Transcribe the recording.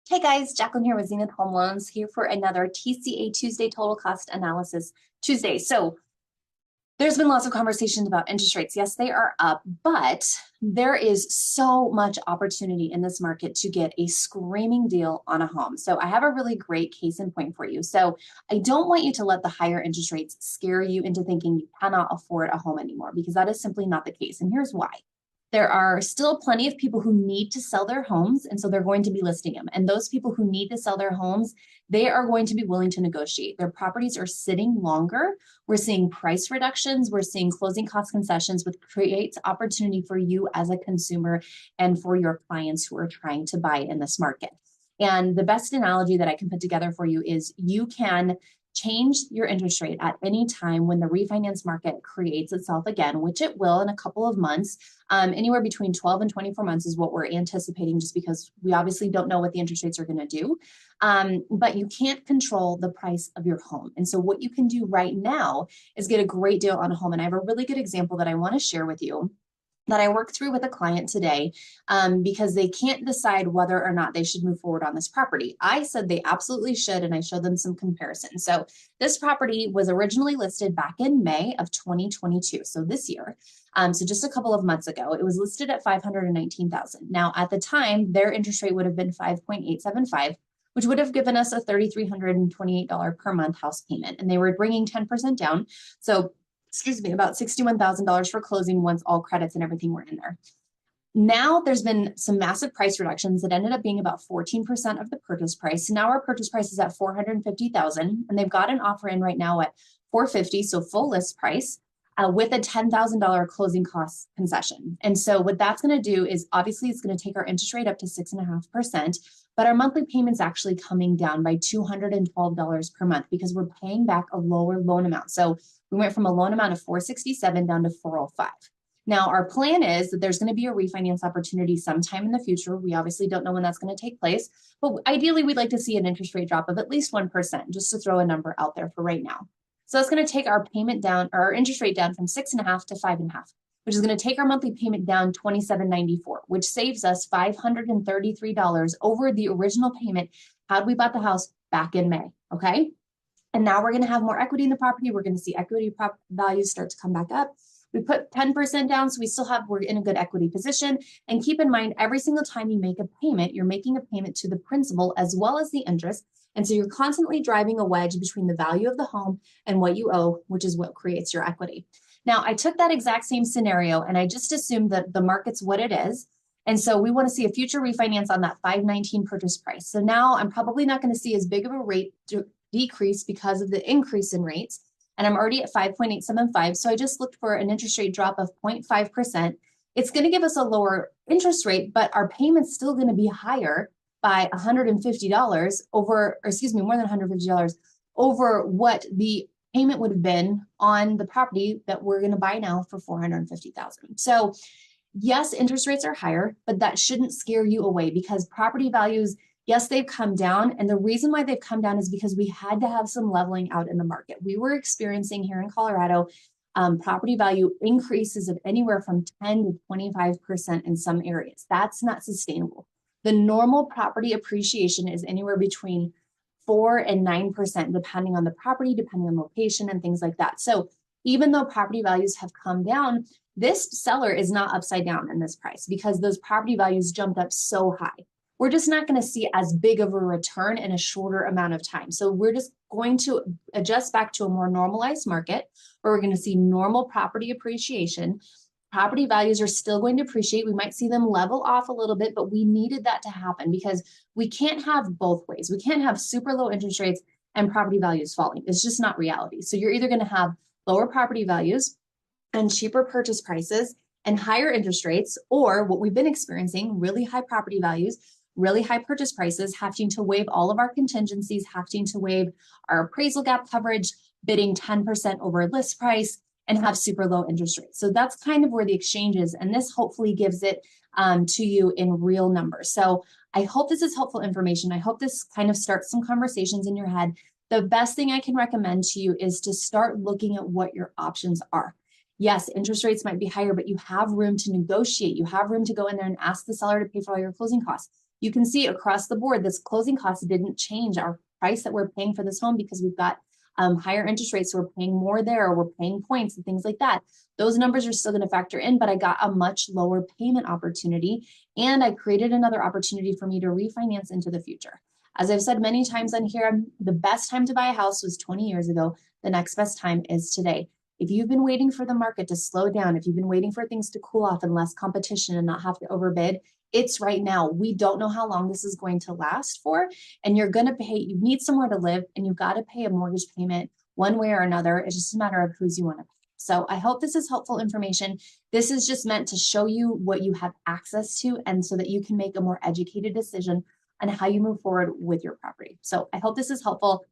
Hey guys, Jacqueline here with Zenith Home Loans here for another TCA Tuesday Total Cost Analysis Tuesday. So there's been lots of conversations about interest rates. Yes, they are up, but there is so much opportunity in this market to get a screaming deal on a home. So I have a really great case in point for you. So I don't want you to let the higher interest rates scare you into thinking you cannot afford a home anymore, because that is simply not the case. And here's why. There are still plenty of people who need to sell their homes, and so they're going to be listing them. And those people who need to sell their homes, they are going to be willing to negotiate. Their properties are sitting longer. We're seeing price reductions. We're seeing closing cost concessions, which creates opportunity for you as a consumer and for your clients who are trying to buy in this market. And the best analogy that I can put together for you is you can change your interest rate at any time when the refinance market creates itself again, which it will in a couple of months. Anywhere between 12 and 24 months is what we're anticipating, just because we obviously don't know what the interest rates are going to do. But you can't control the price of your home. And so what you can do right now is get a great deal on a home. And I have a really good example that I want to share with you that I worked through with a client today, because they can't decide whether or not they should move forward on this property. I said they absolutely should, and I showed them some comparisons. So this property was originally listed back in May of 2022, so this year. So just a couple of months ago, it was listed at $519,000. Now, at the time, their interest rate would have been 5.875, which would have given us a $3,328 per month house payment. And they were bringing 10% down. So about $61,000 for closing once all credits and everything were in there. Now there's been some massive price reductions that ended up being about 14% of the purchase price. Now our purchase price is at $450,000, and they've got an offer in right now at $450,000, so full list price, with a $10,000 closing cost concession. And so what that's going to do is obviously it's going to take our interest rate up to 6.5%, but our monthly payment's actually coming down by $212 per month because we're paying back a lower loan amount. So we went from a loan amount of $467 down to $405. Now, our plan is that there's going to be a refinance opportunity sometime in the future. We obviously don't know when that's going to take place, but ideally we'd like to see an interest rate drop of at least 1%, just to throw a number out there for right now. So that's going to take our payment down, or our interest rate down, from 6.5 to 5.5, which is going to take our monthly payment down $27.94, which saves us $533 over the original payment had we bought the house back in May. Okay. And now we're going to have more equity in the property. We're going to see equity values start to come back up. We put 10% down, so we're in a good equity position. And keep in mind, every single time you make a payment, you're making a payment to the principal as well as the interest. And so you're constantly driving a wedge between the value of the home and what you owe, which is what creates your equity. Now, I took that exact same scenario and I just assumed that the market's what it is. And so we want to see a future refinance on that 519 purchase price. So now I'm probably not going to see as big of a rate decrease because of the increase in rates. And I'm already at 5.875. So I just looked for an interest rate drop of 0.5%. It's going to give us a lower interest rate, but our payment's still going to be higher by $150 over, or excuse me, more than $150 over what the payment would have been on the property that we're going to buy now for $450,000. So yes, interest rates are higher, but that shouldn't scare you away, because property values, yes, they've come down. And the reason why they've come down is because we had to have some leveling out in the market. We were experiencing here in Colorado property value increases of anywhere from 10 to 25% in some areas. That's not sustainable. The normal property appreciation is anywhere between 4 and 9%, depending on the property, depending on location and things like that. So even though property values have come down, this seller is not upside down in this price because those property values jumped up so high. We're just not going to see as big of a return in a shorter amount of time. So we're just going to adjust back to a more normalized market where we're going to see normal property appreciation. Property values are still going to appreciate. We might see them level off a little bit, but we needed that to happen because we can't have both ways. We can't have super low interest rates and property values falling. It's just not reality. So you're either going to have lower property values and cheaper purchase prices and higher interest rates, or what we've been experiencing, really high property values, really high purchase prices, having to waive all of our contingencies, having to waive our appraisal gap coverage, bidding 10% over list price, and have super low interest rates. So that's kind of where the exchange is. And this hopefully gives it to you in real numbers. So I hope this is helpful information. I hope this kind of starts some conversations in your head. The best thing I can recommend to you is to start looking at what your options are. Yes, interest rates might be higher, but you have room to negotiate. You have room to go in there and ask the seller to pay for all your closing costs. you can see across the board, this closing cost didn't change our price that we're paying for this home because we've got higher interest rates. So we're paying more there, or we're paying points and things like that. Those numbers are still going to factor in, but I got a much lower payment opportunity, and I created another opportunity for me to refinance into the future. As I've said many times on here, the best time to buy a house was 20 years ago. The next best time is today. If you've been waiting for the market to slow down, if you've been waiting for things to cool off and less competition and not have to overbid, it's right now. We don't know how long this is going to last for, and you're going to pay, you need somewhere to live, and you've got to pay a mortgage payment one way or another. It's just a matter of whose you want to pay. So I hope this is helpful information. This is just meant to show you what you have access to, and so that you can make a more educated decision on how you move forward with your property. So I hope this is helpful.